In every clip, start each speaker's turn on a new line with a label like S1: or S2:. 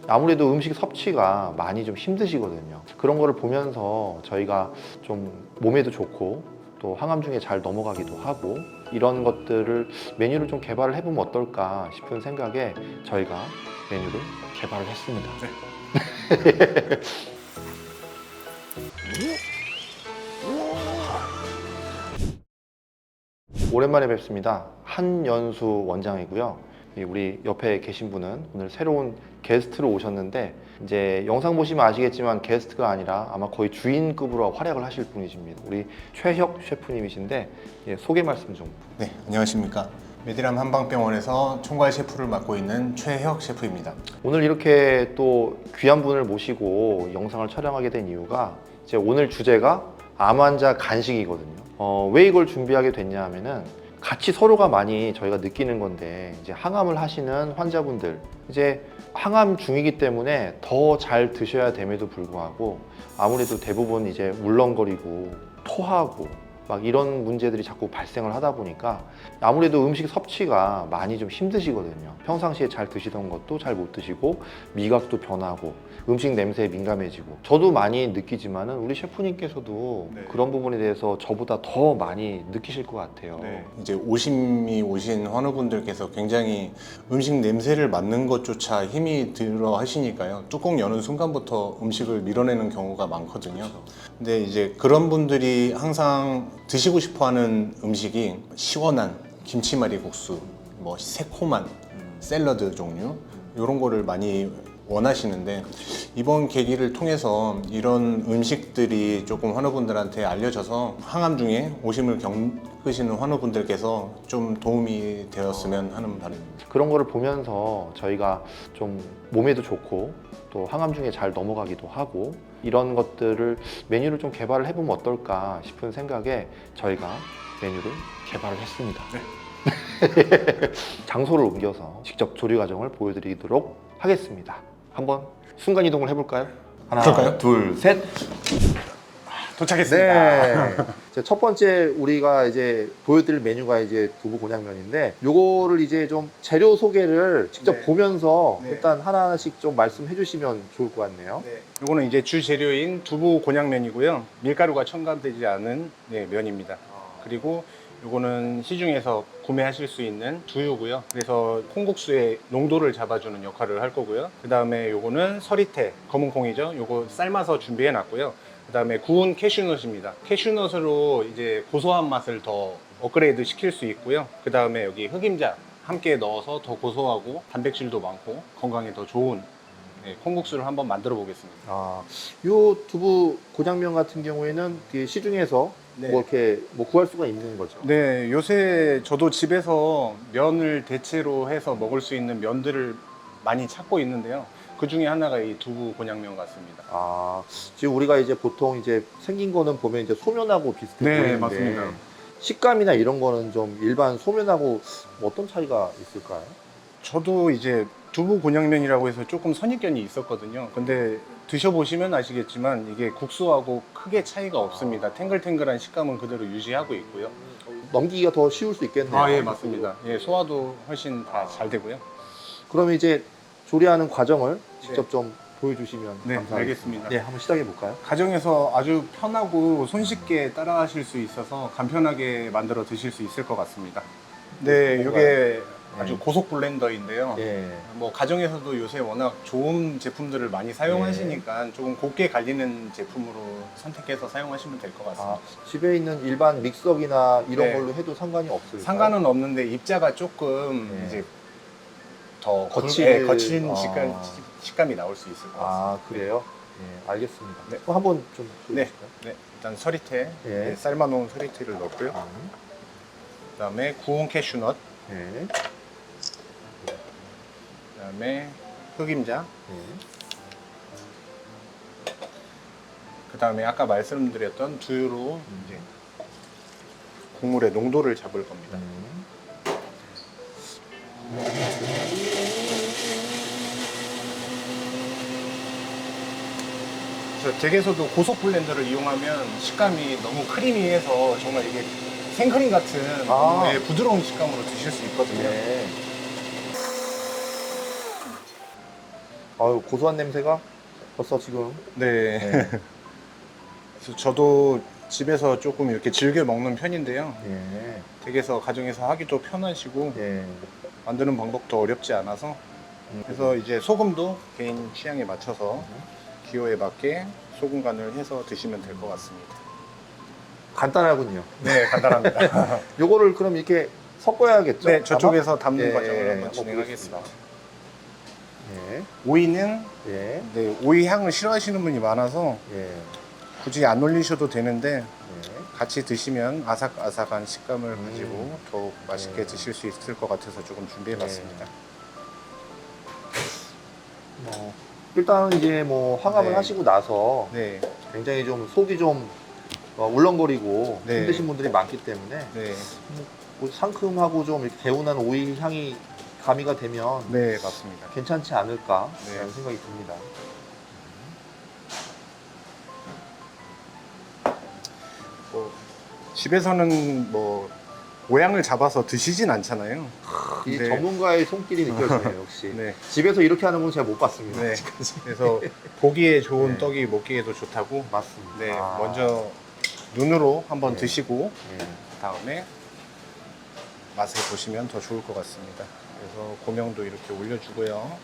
S1: 아무래도 음식 섭취가 많이 좀 힘드시거든요. 그런 거를 보면서 저희가 좀 몸에도 좋고 또 항암 중에 잘 넘어가기도 하고 이런 것들을 메뉴를 좀 개발을 해보면 어떨까 싶은 생각에 저희가 메뉴를 개발을 했습니다. 오랜만에 뵙습니다. 한연수 원장이고요. 우리 옆에 계신 분은 오늘 새로운 게스트로 오셨는데 이제 영상 보시면 아시겠지만 게스트가 아니라 아마 거의 주인급으로 활약을 하실 분이십니다. 우리 최혁 셰프님이신데 소개 말씀 좀.
S2: 네, 안녕하십니까. 메디람 한방병원에서 총괄 셰프를 맡고 있는 최혁 셰프입니다.
S1: 오늘 이렇게 또 귀한 분을 모시고 영상을 촬영하게 된 이유가 이제 오늘 주제가 암 환자 간식이거든요. 왜 이걸 준비하게 됐냐 하면은 같이 서로가 많이 저희가 느끼는 건데 이제 항암을 하시는 환자분들 이제 항암 중이기 때문에 더 잘 드셔야 됨에도 불구하고 아무래도 대부분 이제 울렁거리고 토하고 막 이런 문제들이 자꾸 발생을 하다 보니까 아무래도 음식 섭취가 많이 좀 힘드시거든요. 평상시에 잘 드시던 것도 잘 못 드시고 미각도 변하고 음식 냄새에 민감해지고 저도 많이 느끼지만은 우리 셰프님께서도
S2: 네.
S1: 그런 부분에 대해서 저보다 더 많이 느끼실 것 같아요.
S2: 이제 오심이 오신 환우분들께서 굉장히 음식 냄새를 맡는 것조차 힘이 들어 하시니까요. 뚜껑 여는 순간부터 음식을 밀어내는 경우가 많거든요. 근데 이제 그런 분들이 항상 드시고 싶어 하는 음식이 시원한 김치말이국수, 뭐 새콤한 샐러드 종류 이런 거를 많이 원하시는데 이번 계기를 통해서 이런 음식들이 조금 환우분들한테 알려져서 항암 중에 오심을 겪으시는 환우분들께서 좀 도움이 되었으면 하는 바람입니다.
S1: 그런 거를 보면서 저희가 좀 몸에도 좋고 또 항암 중에 잘 넘어가기도 하고 이런 것들을 메뉴를 좀 개발을 해보면 어떨까 싶은 생각에 저희가 메뉴를 개발을 했습니다. 장소를 옮겨서 직접 조리 과정을 보여드리도록 하겠습니다. 한번 순간 이동을 해볼까요? 하나,
S2: 그럴까요?
S1: 둘, 셋.
S2: 도착했습니다.
S1: 네. 이제 첫 번째 우리가 이제 보여드릴 메뉴가 이제 두부 곤약면인데 요거를 이제 좀 재료 소개를 직접
S2: 네.
S1: 보면서
S2: 네.
S1: 일단 하나씩 좀 말씀해 주시면 좋을 것 같네요.
S2: 이거는 이제 주 재료인 두부 곤약면이고요. 밀가루가 첨가되지 않은 면입니다. 그리고 이거는 시중에서 구매하실 수 있는 두유고요. 그래서 콩국수의 농도를 잡아주는 역할을 할 거고요. 그 다음에 요거는 서리태, 검은 콩이죠. 요거 삶아서 준비해 놨고요. 그 다음에 구운 캐슈넛입니다. 캐슈넛으로 이제 고소한 맛을 더 업그레이드 시킬 수 있고요. 그 다음에 여기 흑임자 함께 넣어서 더 고소하고 단백질도 많고 건강에 더 좋은 콩국수를 한번 만들어 보겠습니다.
S1: 요 두부 곤약면 같은 경우에는 시중에서
S2: 네.
S1: 뭐 이렇게 뭐 구할 수가 있는 거죠.
S2: 네, 요새 저도 집에서 면을 대체로 해서 먹을 수 있는 면들을 많이 찾고 있는데요. 그 중에 하나가 이 두부 곤약면 같습니다.
S1: 지금 우리가 이제 보통 이제 생긴 거는 보면 이제 소면하고 비슷해
S2: 네,
S1: 보이는데
S2: 맞습니다.
S1: 식감이나 이런 거는 좀 일반 소면하고 뭐 어떤 차이가 있을까요?
S2: 저도 이제 두부 곤약면이라고 해서 조금 선입견이 있었거든요. 근데 드셔보시면 아시겠지만 이게 국수하고 크게 차이가 없습니다. 탱글탱글한 식감은 그대로 유지하고 있고요.
S1: 넘기기가 더 쉬울 수 있겠네요.
S2: 예, 맞습니다. 예, 소화도 훨씬 다 잘 되고요.
S1: 그러면 이제 조리하는 과정을 직접 좀 보여주시면
S2: 네,
S1: 감사하겠습니다.
S2: 알겠습니다.
S1: 네, 한번 시작해 볼까요?
S2: 가정에서 아주 편하고 손쉽게 따라하실 수 있어서 간편하게 만들어 드실 수 있을 것 같습니다. 네, 이게 아주 고속 블렌더인데요.
S1: 예.
S2: 뭐 가정에서도 요새 워낙 좋은 제품들을 많이 사용하시니까 조금 곱게 갈리는 제품으로 선택해서 사용하시면 될 것 같습니다.
S1: 집에 있는 일반 믹서기나 이런
S2: 네.
S1: 걸로 해도 상관이 없을까요?
S2: 상관은 없는데 입자가 조금
S1: 네.
S2: 이제 더
S1: 거칠-
S2: 거친
S1: 아.
S2: 식감이 나올 수 있을 것 같습니다.
S1: 그래요? 예, 알겠습니다.
S2: 네.
S1: 그럼 한번 좀
S2: 네.
S1: 보여주실까요?
S2: 네, 일단 서리태,
S1: 예.
S2: 삶아놓은 서리태를 넣고요. 그다음에 구운 캐슈넛,
S1: 예.
S2: 그다음에 흑임자,
S1: 예.
S2: 그다음에 아까 말씀드렸던 두유로 이제 국물의 농도를 잡을 겁니다. 그래서 댁에서도 고속 블렌더를 이용하면 식감이 너무 크리미해서 정말 이게 생크림 같은 부드러운 식감으로 드실 수 있거든요.
S1: 네. 아유, 고소한 냄새가 벌써 지금.
S2: 네.
S1: 네.
S2: 그래서 저도 집에서 조금 이렇게 즐겨 먹는 편인데요.
S1: 예.
S2: 댁에서 가정에서 하기도 편하시고
S1: 예.
S2: 만드는 방법도 어렵지 않아서 그래서 이제 소금도 개인 취향에 맞춰서 기호에 맞게 소금 간을 해서 드시면 될 것 같습니다.
S1: 간단하군요.
S2: 네, 간단합니다.
S1: 요거를 그럼 이렇게 섞어야겠죠?
S2: 네, 저쪽에서
S1: 아마?
S2: 담는
S1: 예,
S2: 과정을
S1: 예,
S2: 한번
S1: 한번
S2: 진행하겠습니다.
S1: 예.
S2: 오이는
S1: 예.
S2: 네, 오이 향을 싫어하시는 분이 많아서
S1: 예.
S2: 굳이 안 올리셔도 되는데
S1: 예.
S2: 같이 드시면 아삭아삭한 식감을 가지고 더욱 맛있게
S1: 네.
S2: 드실 수 있을 것 같아서 조금 준비해봤습니다.
S1: 뭐 일단은 이제 뭐 화갑을
S2: 네.
S1: 하시고 나서
S2: 네,
S1: 굉장히 좀 속이 좀 울렁거리고
S2: 네.
S1: 힘드신 분들이 많기 때문에
S2: 네,
S1: 뭐 상큼하고 좀 이렇게 개운한 오이 향이 가미가 되면
S2: 네, 맞습니다.
S1: 괜찮지 않을까라는
S2: 네.
S1: 생각이 듭니다.
S2: 뭐, 집에서는 뭐 모양을 잡아서 드시진 않잖아요.
S1: 이
S2: 네.
S1: 전문가의 손길이 느껴지네요, 역시.
S2: 네,
S1: 집에서 이렇게 하는 분 제가 못 봤습니다.
S2: 네.
S1: 아직까지.
S2: 그래서 보기에 좋은
S1: 네.
S2: 떡이 먹기에도 좋다고.
S1: 맞습니다.
S2: 네, 먼저 눈으로 한번
S1: 네.
S2: 드시고
S1: 예.
S2: 다음에 맛을 보시면 더 좋을 것 같습니다. 그래서 고명도 이렇게 올려주고요.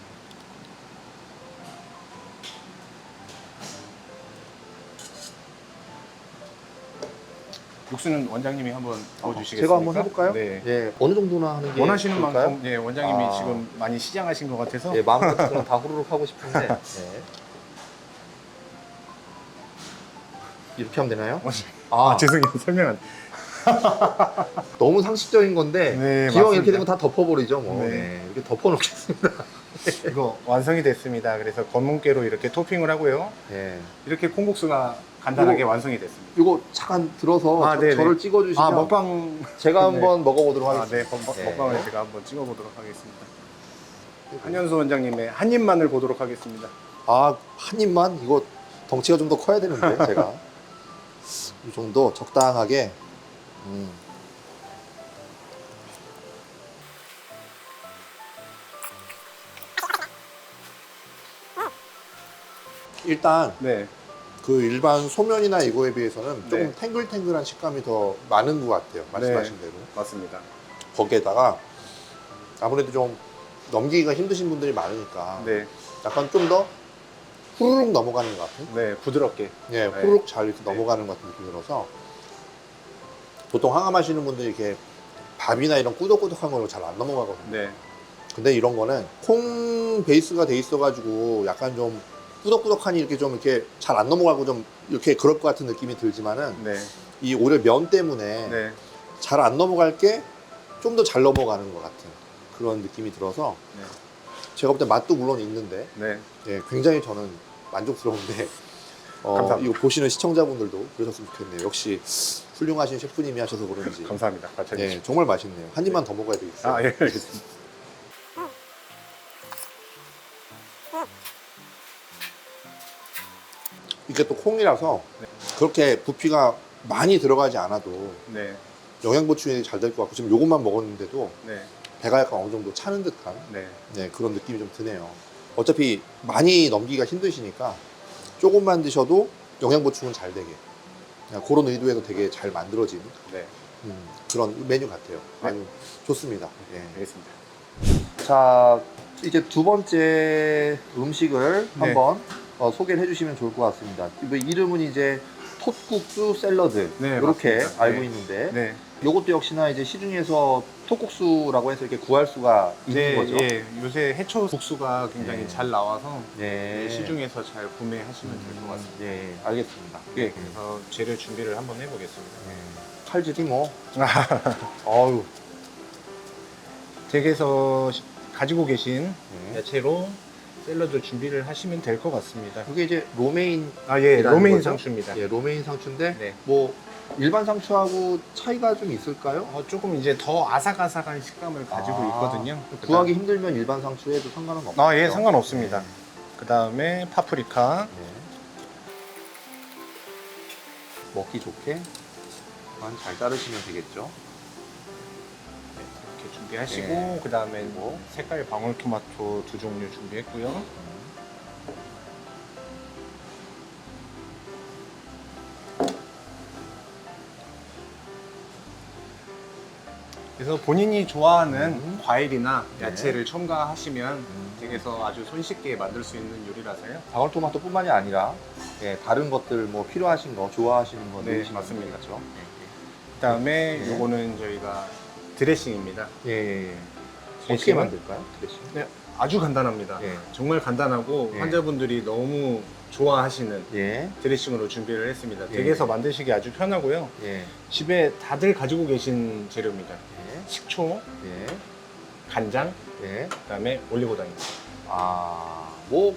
S2: 육수는 원장님이 한번 부어주시겠습니까?
S1: 제가 한번 해볼까요?
S2: 네.
S1: 예, 어느 정도나 하는 게
S2: 원하시는
S1: 좋을까요?
S2: 만큼, 예, 원장님이
S1: 아.
S2: 지금 많이 시장하신 것 같아서.
S1: 예, 마음 같은 다 후루룩 하고 싶은데 예. 이렇게 하면 되나요?
S2: 아, 죄송해요. 설명 안.
S1: 너무 상식적인 건데
S2: 네,
S1: 기왕
S2: 맞습니다.
S1: 이렇게 되면 다 덮어버리죠 뭐.
S2: 네.
S1: 네, 이렇게 덮어놓겠습니다.
S2: 이거 완성이 됐습니다. 그래서 검은깨로 이렇게 토핑을 하고요.
S1: 예.
S2: 이렇게 콩국수가 간단하게
S1: 이거-
S2: 완성이 됐습니다.
S1: 이거 잠깐 들어서
S2: 아, 네네.
S1: 저를 찍어주시면
S2: 아, 먹방.
S1: 제가
S2: 네.
S1: 한번 먹어보도록
S2: 아,
S1: 하겠습니다.
S2: 네.
S1: 네.
S2: 먹방을 제가 한번 찍어보도록 하겠습니다. 한현수 원장님의 한 입만을 보도록 하겠습니다.
S1: 아, 한 입만? 이거 덩치가 좀 더 커야 되는데 제가 이 정도 적당하게. 일단
S2: 네.
S1: 그 일반 소면이나 이거에 비해서는 조금
S2: 네.
S1: 탱글탱글한 식감이 더 많은 것 같아요. 말씀하신 대로.
S2: 맞습니다.
S1: 거기에다가 아무래도 좀 넘기기가 힘드신 분들이 많으니까
S2: 네.
S1: 약간 좀 더 후루룩 넘어가는 것 같은?
S2: 네. 부드럽게.
S1: 예, 후루룩 잘 이렇게 넘어가는 것 같은 느낌이 들어서 보통 항암하시는 분들이 이렇게 밥이나 이런 꾸덕꾸덕한 걸로 잘 안 넘어가거든요.
S2: 네.
S1: 근데 이런 거는 콩 베이스가 돼 있어가지고 약간 좀 꾸덕꾸덕하니 이렇게 좀 이렇게 잘 안 넘어가고 좀 이렇게 그럴 것 같은 느낌이 들지만은
S2: 네.
S1: 이 오히려 면 때문에
S2: 네.
S1: 잘 안 넘어갈 게 좀 더 잘 넘어가는 것 같은 그런 느낌이 들어서
S2: 네.
S1: 제가 볼 때 맛도 물론 있는데
S2: 네.
S1: 예, 굉장히 저는 만족스러운데
S2: 감사합니다.
S1: 이거 보시는 시청자분들도 그러셨으면 좋겠네요. 역시 훌륭하신 셰프님이 하셔서 그런지
S2: 감사합니다. 같이
S1: 예,
S2: 해주시고.
S1: 정말 맛있네요. 한 입만 더 먹어야 되겠어요.
S2: 아, 예. 알겠습니다.
S1: 이게 또 콩이라서 그렇게 부피가 많이 들어가지 않아도
S2: 네.
S1: 영양 보충이 잘 될 것 같고 지금 요것만 먹었는데도
S2: 네.
S1: 배가 약간 어느 정도 차는 듯한
S2: 네.
S1: 네, 그런 느낌이 좀 드네요. 어차피 많이 넘기기가 힘드시니까 조금만 드셔도 영양 보충은 잘 되게 그냥 그런 의도에서 되게 잘 만들어진
S2: 네.
S1: 그런 메뉴 같아요. 아유, 좋습니다. 예.
S2: 알겠습니다.
S1: 자, 이제 두 번째 음식을
S2: 네.
S1: 한번 소개를 해주시면 좋을 것 같습니다. 이름은 이제 톳국수 샐러드
S2: 네,
S1: 이렇게
S2: 맞습니다.
S1: 알고
S2: 네.
S1: 있는데
S2: 네.
S1: 이것도 역시나 이제 시중에서 톳국수라고 해서 이렇게 구할 수가 있는
S2: 네,
S1: 거죠.
S2: 예. 요새 해초 국수가 굉장히
S1: 네.
S2: 잘 나와서
S1: 네.
S2: 시중에서 잘 구매하시면 될 것 같습니다.
S1: 예, 알겠습니다.
S2: 예, 그래서 재료 준비를 한번 해보겠습니다.
S1: 칼질이 뭐, 아유,
S2: 댁에서 가지고 계신
S1: 네.
S2: 야채로 샐러드 준비를 하시면 될 것 같습니다.
S1: 이게 이제 로메인,
S2: 아, 예,
S1: 이라는
S2: 로메인
S1: 거죠?
S2: 상추입니다.
S1: 예, 로메인 상추인데
S2: 네.
S1: 뭐 일반 상추하고 차이가 좀 있을까요?
S2: 조금 이제 더 아삭아삭한 식감을 가지고 있거든요.
S1: 구하기 힘들면 일반 상추에도 상관은 없죠?
S2: 아, 예, 상관없습니다. 그 다음에 파프리카.
S1: 네. 먹기 좋게 잘 자르시면 되겠죠.
S2: 이렇게 준비하시고
S1: 네.
S2: 그 다음에 뭐 색깔 방울토마토 2종류 준비했고요. 그래서 본인이 좋아하는
S1: 음.
S2: 과일이나
S1: 네.
S2: 야채를 첨가하시면 댁에서 아주 손쉽게 만들 수 있는 요리라서요.
S1: 방울토마토뿐만이 아니라 예, 다른 것들 뭐 필요하신 거 좋아하시는 거
S2: 네,
S1: 넣으시면
S2: 맞습니다.
S1: 되겠죠.
S2: 그다음에
S1: 네.
S2: 요거는 저희가 드레싱입니다.
S1: 예, 예, 예. 어떻게
S2: 드레싱은
S1: 만들까요? 드레싱?
S2: 네, 아주 간단합니다.
S1: 예.
S2: 정말 간단하고
S1: 예.
S2: 환자분들이 너무 좋아하시는
S1: 예.
S2: 드레싱으로 준비를 했습니다.
S1: 예.
S2: 댁에서 만드시기 아주 편하고요.
S1: 예.
S2: 집에 다들 가지고 계신 재료입니다.
S1: 예.
S2: 식초,
S1: 예.
S2: 간장,
S1: 예.
S2: 그다음에 올리고당입니다.
S1: 아, 뭐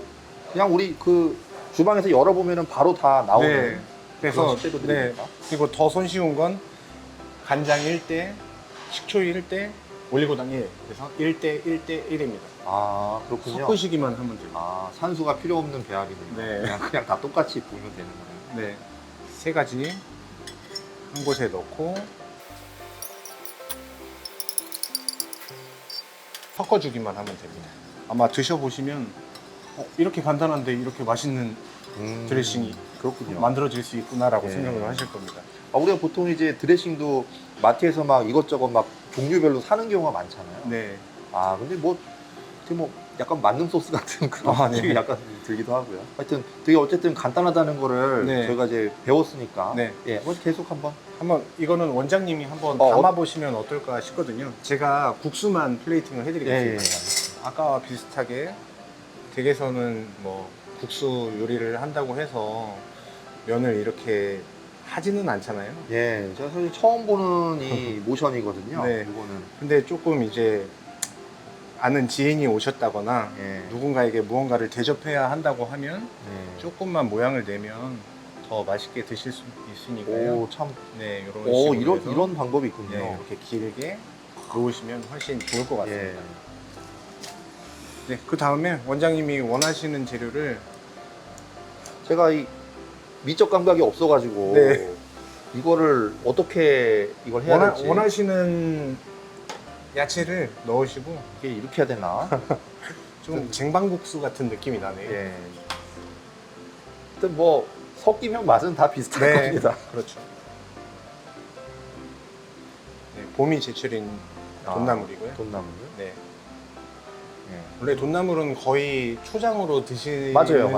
S1: 그냥 우리 그 주방에서 열어보면은 바로 다 나오는
S2: 네. 그래서
S1: 그런 식재료들이니까.
S2: 그리고 더 손쉬운 건 간장 1대, 식초 1대, 올리고당 1. 그래서 1대 1대 1입니다.
S1: 아, 그렇군요.
S2: 섞으시기만 하면 됩니다.
S1: 아, 산수가 필요 없는 배합이네요.
S2: 네.
S1: 그냥 다 똑같이 부으면 되는 거네요.
S2: 네. 세 가지 한 곳에 넣고 섞어주기만 하면 됩니다. 아마 드셔보시면 이렇게 간단한데 이렇게 맛있는 드레싱이
S1: 그렇군요.
S2: 만들어질 수 있구나라고
S1: 네.
S2: 생각을 하실 겁니다.
S1: 아, 우리가 보통 이제 드레싱도 마트에서 막 이것저것 막 종류별로 사는 경우가 많잖아요.
S2: 네.
S1: 아, 근데 뭐, 되게 뭐 약간 만능 소스 같은 그런
S2: 아, 네.
S1: 느낌이 약간 들기도 하고요. 하여튼 되게 어쨌든 간단하다는 거를
S2: 네.
S1: 저희가 이제 배웠으니까.
S2: 네.
S1: 예, 뭐 계속 한번.
S2: 한번 이거는 원장님이 한번
S1: 어,
S2: 담아보시면 어떨까 싶거든요. 제가 국수만 플레이팅을
S1: 예,
S2: 해드리겠습니다.
S1: 예.
S2: 아까와 비슷하게 댁에서는 뭐 국수 요리를 한다고 해서 면을 이렇게 하지는 않잖아요.
S1: 예, 제가 사실 처음 보는 이 모션이거든요.
S2: 네.
S1: 이거는.
S2: 근데 조금 이제 아는 지인이 오셨다거나
S1: 예.
S2: 누군가에게 무언가를 대접해야 한다고 하면
S1: 예.
S2: 조금만 모양을 내면 더 맛있게 드실 수 있으니까요.
S1: 오, 참.
S2: 네, 이런
S1: 오,
S2: 식으로 해서
S1: 이런 방법이 있군요.
S2: 네, 이렇게 길게 놓으시면 훨씬 좋을 것 같습니다.
S1: 예.
S2: 네, 그 다음에 원장님이 원하시는 재료를
S1: 제가 이 미적 감각이 없어가지고
S2: 네.
S1: 이거를 어떻게 이걸 해야 될지
S2: 원하시는 야채를 넣으시고
S1: 이게 이렇게 해야 되나?
S2: 좀 쟁반국수 같은 느낌이 나네요.
S1: 예. 하여튼 뭐 섞이면 맛은 다 비슷할
S2: 네,
S1: 겁니다.
S2: 그렇죠. 네, 봄이 제철인 돈나물이고요.
S1: 돈나물.
S2: 네,
S1: 예.
S2: 원래 돈나물은 거의 초장으로 드시는
S1: 맞아요.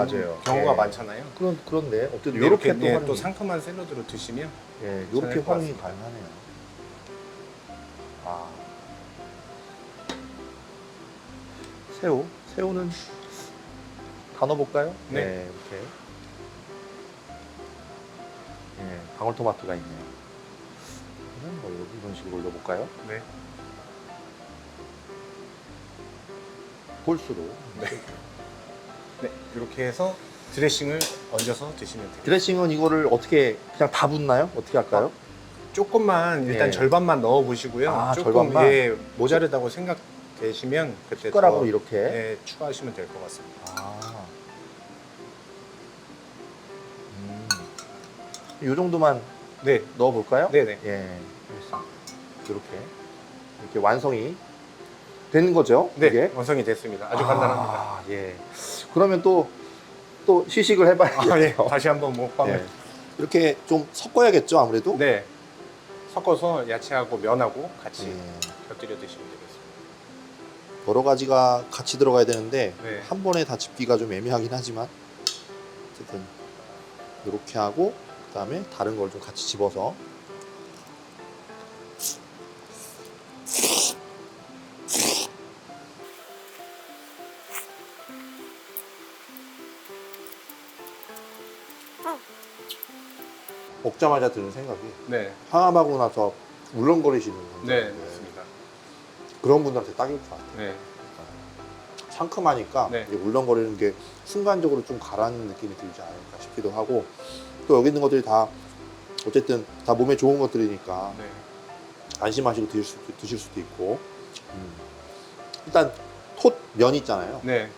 S2: 경우가
S1: 예.
S2: 많잖아요.
S1: 그런데 어쨌든
S2: 이렇게
S1: 이렇게 또, 활용이,
S2: 또 상큼한 샐러드로 드시면
S1: 예, 이렇게
S2: 괜찮을 것
S1: 활용이
S2: 같습니다.
S1: 가능하네요. 아. 새우는 다 넣어볼까요?
S2: 네.
S1: 이렇게. 예, 방울토마토가 있네요. 그러면 뭐 이런 식으로 올려볼까요?
S2: 네.
S1: 볼수로.
S2: 네, 이렇게 해서 드레싱을 얹어서 드시면 돼요.
S1: 드레싱은 이거를 어떻게 그냥 다 붓나요? 어떻게 할까요?
S2: 조금만 일단
S1: 예.
S2: 절반만 넣어 보시고요.
S1: 아,
S2: 조금
S1: 절반만?
S2: 예, 모자르다고 생각되시면 그때
S1: 숟가락으로
S2: 더,
S1: 이렇게.
S2: 예, 추가하시면 될 것 같습니다.
S1: 아. 이 정도만
S2: 네,
S1: 넣어볼까요?
S2: 네네.
S1: 예, 알겠습니다. 이렇게 완성이 되는 거죠?
S2: 네,
S1: 이게?
S2: 완성이 됐습니다. 아주 간단합니다.
S1: 예. 그러면 또 시식을 해봐야겠죠.
S2: 아, 예. 다시 한번 먹방을.
S1: 예. 이렇게 좀 섞어야겠죠, 아무래도?
S2: 네, 섞어서 야채하고 면하고 같이
S1: 예.
S2: 곁들여 드시면 되겠습니다.
S1: 여러 가지가 같이 들어가야 되는데
S2: 네.
S1: 한 번에 다 집기가 좀 애매하긴 하지만 어쨌든 이렇게 하고 그다음에 다른 걸 좀 같이 집어서 먹자마자 드는 생각이
S2: 네,
S1: 항암하고 나서 울렁거리시는 분들
S2: 네, 맞습니다.
S1: 그런 분들한테 딱일 것 같아요.
S2: 네,
S1: 상큼하니까
S2: 네.
S1: 이게 울렁거리는 게 순간적으로 좀 가라앉는 느낌이 들지 않을까 싶기도 하고 또 여기 있는 것들이 다 어쨌든 다 몸에 좋은 것들이니까
S2: 네,
S1: 안심하시고 드실 수도 있고 일단 톳면 있잖아요.
S2: 네,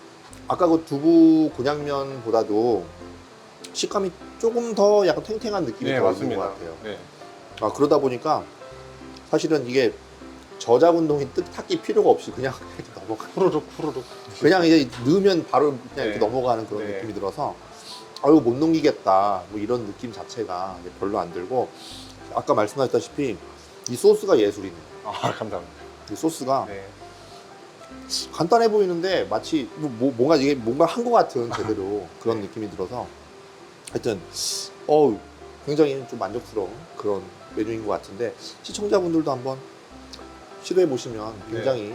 S1: 아까 그 두부 곤약면보다도 식감이 조금 더 약간 탱탱한 느낌이
S2: 네,
S1: 더 있는
S2: 맞습니다.
S1: 것 같아요.
S2: 네,
S1: 그러다 보니까 사실은 이게 저작 운동이 뜻하기 필요가 없이 그냥 이렇게 넘어가.
S2: 후루룩.
S1: 그냥 이제 넣으면 바로 그냥
S2: 네.
S1: 이렇게 넘어가는 그런
S2: 네.
S1: 느낌이 들어서 이거 못 넘기겠다 뭐 이런 느낌 자체가 이제 별로 안 들고 아까 말씀하셨다시피 이 소스가 예술이네요.
S2: 아, 감사합니다.
S1: 이 소스가
S2: 네.
S1: 간단해 보이는데 마치 뭔가 이게 뭔가 한 것 같은 제대로 그런 느낌이 들어서 하여튼 굉장히 좀 만족스러운 그런 메뉴인 것 같은데 시청자분들도 한번 시도해 보시면 굉장히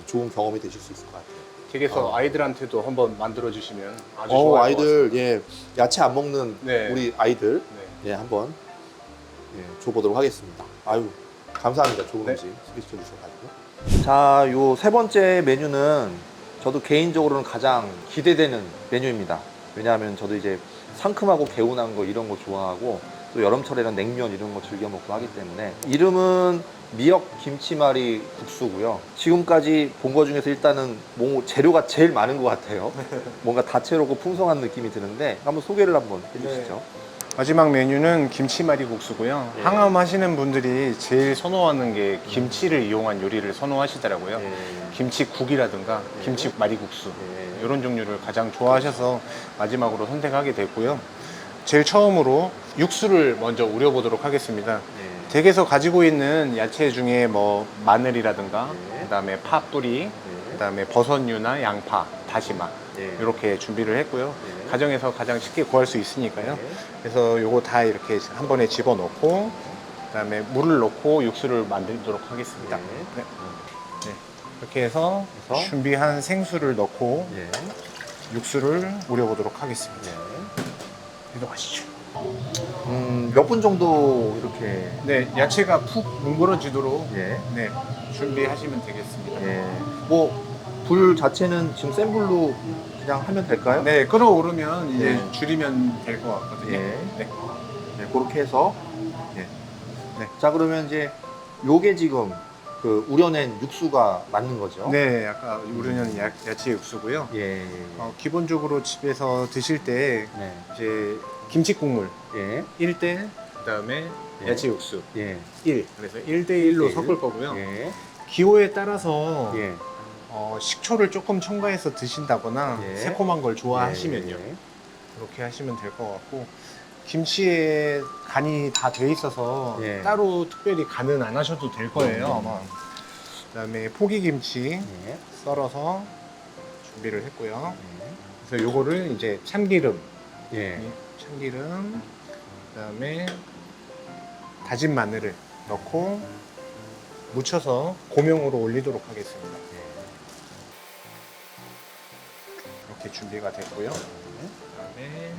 S1: 좋은 경험이 되실 수 있을 것 같아요.
S2: 댁에서 아이들한테도 한번 만들어 주시면 아주 좋아할 것
S1: 아이들 예 야채 안 먹는
S2: 네.
S1: 우리 아이들
S2: 네.
S1: 예 한번 줘보도록 하겠습니다. 아유 감사합니다. 좋은
S2: 네.
S1: 음식 소개시켜 주셔가지고. 자, 요 세 번째 메뉴는 저도 개인적으로는 가장 기대되는 메뉴입니다. 왜냐하면 저도 이제 상큼하고 개운한 거 이런 거 좋아하고 또 여름철에는 냉면 이런 거 즐겨 먹고 하기 때문에 이름은 미역 김치말이 국수고요. 지금까지 본 거 중에서 일단은 재료가 제일 많은 것 같아요. 뭔가 다채롭고 풍성한 느낌이 드는데 한번 소개를 한번 해주시죠.
S2: 마지막 메뉴는 김치말이 국수고요.
S1: 네.
S2: 항암 하시는 분들이 제일 선호하는 게 김치를 이용한 요리를 선호하시더라고요. 김치국이라든가 김치말이 국수 이런 종류를 가장 좋아하셔서 마지막으로 선택하게 됐고요. 제일 처음으로 육수를 먼저 우려보도록 하겠습니다. 댁에서 가지고 있는 야채 중에 뭐 마늘이라든가 그다음에 파 뿌리, 그다음에 버섯류나 양파, 다시마 이렇게 준비를 했고요. 가정에서 가장 쉽게 구할 수 있으니까요. 그래서 요거 다 이렇게 한 번에 집어넣고 그다음에 물을 넣고 육수를 만들도록 하겠습니다. 네. 이렇게 해서 준비한 생수를 넣고 육수를 우려보도록 하겠습니다. 이동하시죠.
S1: 몇 분 정도 이렇게
S2: 네, 야채가 푹 뭉그러지도록
S1: 예.
S2: 네, 준비하시면 되겠습니다.
S1: 뭐 불 자체는 지금 센 불로 그냥 하면 될까요?
S2: 네, 끓어오르면 이제 줄이면 될 것 같거든요. 네.
S1: 그렇게 해서 자 그러면 이제 요게 지금 그 우려낸 육수가 맞는 거죠?
S2: 네, 아까 우려낸 야채 육수고요. 기본적으로 집에서 드실 때 이제 김치 국물 1대 그다음에 야채 육수 1 그래서 1대1로 섞을 거고요. 기호에 따라서 식초를 조금 첨가해서 드신다거나 새콤한 걸 좋아하시면요 이렇게 하시면 될 것 같고 김치에 간이 다 돼 있어서 따로 특별히 간은 안 하셔도 될 거예요 아마. 그다음에 포기김치 썰어서 준비를 했고요. 그래서 요거를 이제 참기름 그다음에 다진 마늘을 넣고 묻혀서 고명으로 올리도록 하겠습니다. 이렇게 준비가 됐고요. 그다음에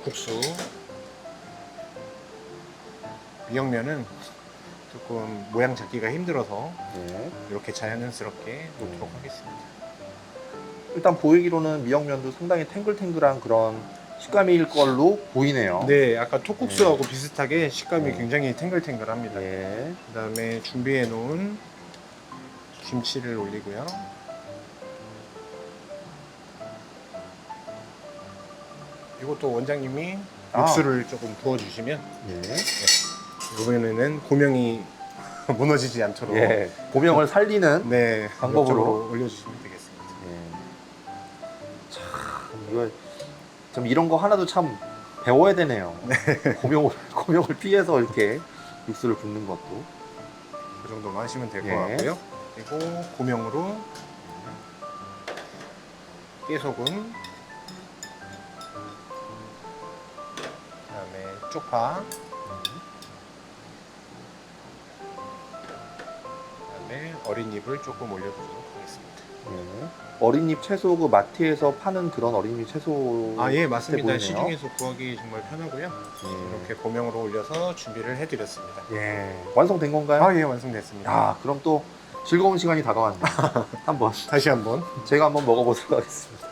S2: 국수 미역면은 조금 모양 잡기가 힘들어서 이렇게 자연스럽게 놓도록 하겠습니다.
S1: 일단 보이기로는 미역면도 상당히 탱글탱글한 그런 식감일 걸로 보이네요.
S2: 네, 아까 톡국수하고 비슷하게 식감이 굉장히 탱글탱글합니다. 그다음에 준비해 놓은 김치를 올리고요. 이것도 원장님이 육수를 조금 부어주시면 이번에는 고명이 무너지지 않도록
S1: 고명을 살리는 방법으로
S2: 옆쪽으로 올려주시면 되겠습니다.
S1: 참 이거 좀 이런 거 하나도 참 배워야 되네요. 고명을 피해서 이렇게 육수를 붓는 것도
S2: 그 정도만 하시면 될 것 같고요. 그리고 고명으로 깨소금, 그다음에 쪽파, 그다음에 어린 잎을 조금 올려주도록 하겠습니다.
S1: 어린잎 채소 그 마트에서 파는 그런 어린잎 채소
S2: 맞습니다.
S1: 보이네요.
S2: 시중에서 구하기 정말 편하고요. 이렇게 고명으로 올려서 준비를 해드렸습니다.
S1: 완성된 건가요?
S2: 예, 완성됐습니다.
S1: 야, 그럼 또 즐거운 시간이 다가왔네요. 한번
S2: 다시 한번.
S1: 제가 한번 먹어보도록 하겠습니다.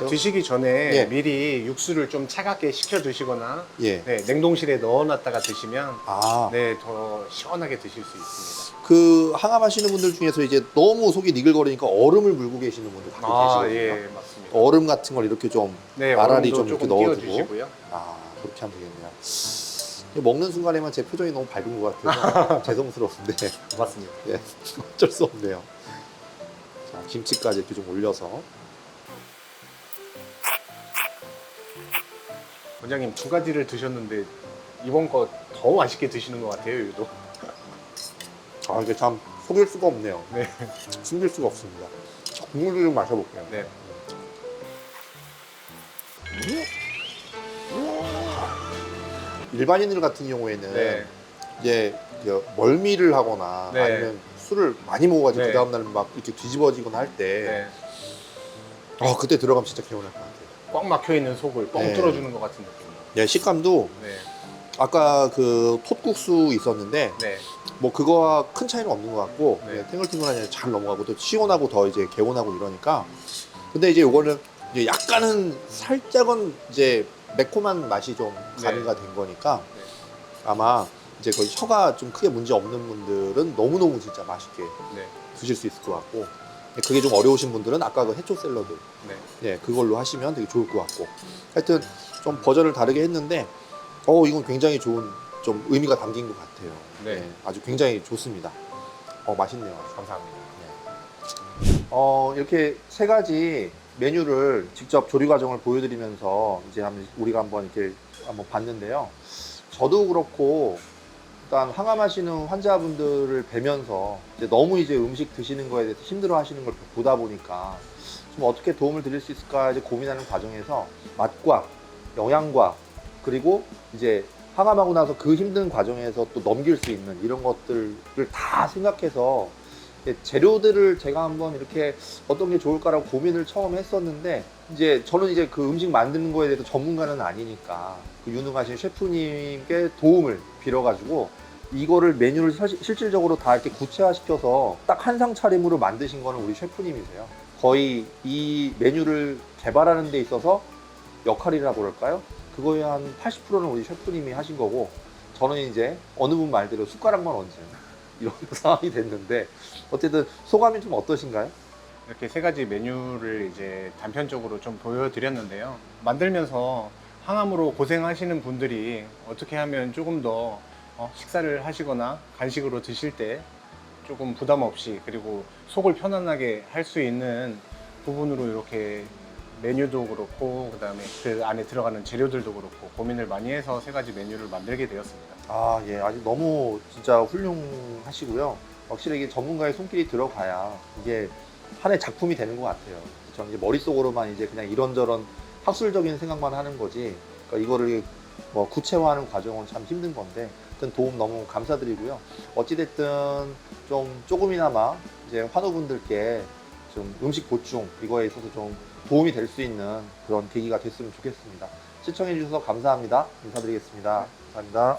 S2: 드시기 전에 미리 육수를 좀 차갑게 식혀 드시거나 냉동실에 넣어놨다가 드시면 더 시원하게 드실 수 있습니다.
S1: 그 항암하시는 분들 중에서 이제 너무 속이 니글거리니까 얼음을 물고 계시는 분들 가끔 계시거든요.
S2: 맞습니다.
S1: 얼음 같은 걸 이렇게 좀 알알이 좀 이렇게 넣어주고
S2: 띄워주시고요.
S1: 그렇게 하면 되겠네요. 먹는 순간에만 제 표정이 너무 밝은 것 같아서 죄송스러운데
S2: 맞습니다.
S1: 어쩔 수 없네요. 자, 김치까지 이렇게 좀 올려서
S2: 원장님 두 가지를 드셨는데 이번 거 더 맛있게 드시는 것 같아요, 유독.
S3: 아 이게 참 속일 수가 없네요.
S2: 네.
S3: 숨길 수가 없습니다. 국물도 좀 마셔볼게요.
S2: 네.
S3: 일반인들 같은 경우에는
S2: 네.
S3: 이제 그 멀미를 하거나
S2: 네.
S3: 아니면 술을 많이 먹어가지고
S2: 네.
S3: 그 다음날 막 이렇게 뒤집어지거나 할 때
S2: 네.
S3: 그때 들어가면 진짜 개운할 것 같아요.
S2: 꽉 막혀 있는 속을 뻥
S3: 네.
S2: 뚫어주는 것 같은 느낌.
S3: 예, 식감도
S2: 네.
S3: 아까 그 톳국수 있었는데
S2: 네.
S3: 뭐 그거와 큰 차이는 없는 것 같고
S2: 네.
S3: 탱글탱글하니 잘 넘어가고 또 시원하고 더 이제 개운하고 이러니까. 근데 이제 요거는 이제 약간은 살짝은 이제 매콤한 맛이 좀 가미가 된 거니까
S2: 네.
S3: 아마 이제 거의 혀가 좀 크게 문제 없는 분들은 너무너무 진짜 맛있게
S2: 네.
S3: 드실 수 있을 것 같고, 그게 좀 어려우신 분들은 아까 그 해초 샐러드
S2: 네.
S3: 예, 그걸로 하시면 되게 좋을 것 같고, 하여튼 좀 버전을 다르게 했는데 이건 굉장히 좋은 좀 의미가 담긴 것 같아요.
S2: 네.
S3: 예, 아주 굉장히 좋습니다. 맛있네요.
S2: 감사합니다.
S3: 이렇게 세 가지 메뉴를 직접 조리 과정을 보여드리면서 이제 우리가 한번 이렇게 한번 봤는데요. 저도 그렇고 일단 항암하시는 환자분들을 뵈면서 이제 너무 이제 음식 드시는 거에 대해서 힘들어하시는 걸 보다 보니까 좀 어떻게 도움을 드릴 수 있을까 이제 고민하는 과정에서 맛과 영양과 그리고 이제 항암하고 나서 그 힘든 과정에서 또 넘길 수 있는 이런 것들을 다 생각해서 재료들을 제가 한번 이렇게 어떤 게 좋을까라고 고민을 처음 했었는데, 이제 저는 이제 그 음식 만드는 거에 대해서 전문가는 아니니까 그 유능하신 셰프님께 도움을 빌어가지고 이거를 메뉴를 실질적으로 다 이렇게 구체화시켜서 딱 한 상 차림으로 만드신 거는 우리 셰프님이세요. 거의 이 메뉴를 개발하는 데 있어서 역할이라고 그럴까요? 그거의 한 80%는 우리 셰프님이 하신 거고, 저는 이제 어느 분 말대로 숟가락만 얹은 이런 상황이 됐는데, 어쨌든 소감이 좀 어떠신가요?
S2: 이렇게 세 가지 메뉴를 이제 단편적으로 좀 보여드렸는데요. 만들면서 항암으로 고생하시는 분들이 어떻게 하면 조금 더 식사를 하시거나 간식으로 드실 때 조금 부담 없이, 그리고 속을 편안하게 할 수 있는 부분으로 이렇게 메뉴도 그렇고 그다음에 그 안에 들어가는 재료들도 그렇고 고민을 많이 해서 세 가지 메뉴를 만들게 되었습니다.
S1: 예, 아주 너무 진짜 훌륭하시고요. 확실히 이게 전문가의 손길이 들어가야 이게 하나의 작품이 되는 것 같아요. 저는 이제 머릿속으로만 이제 그냥 이런저런 학술적인 생각만 하는 거지, 그러니까 이거를 뭐 구체화하는 과정은 참 힘든 건데, 하여튼 도움 너무 감사드리고요. 어찌됐든 좀 조금이나마 이제 환우분들께 좀 음식 보충 이거에 있어서 좀 도움이 될 수 있는 그런 계기가 됐으면 좋겠습니다. 시청해 주셔서 감사합니다. 인사드리겠습니다. 감사합니다.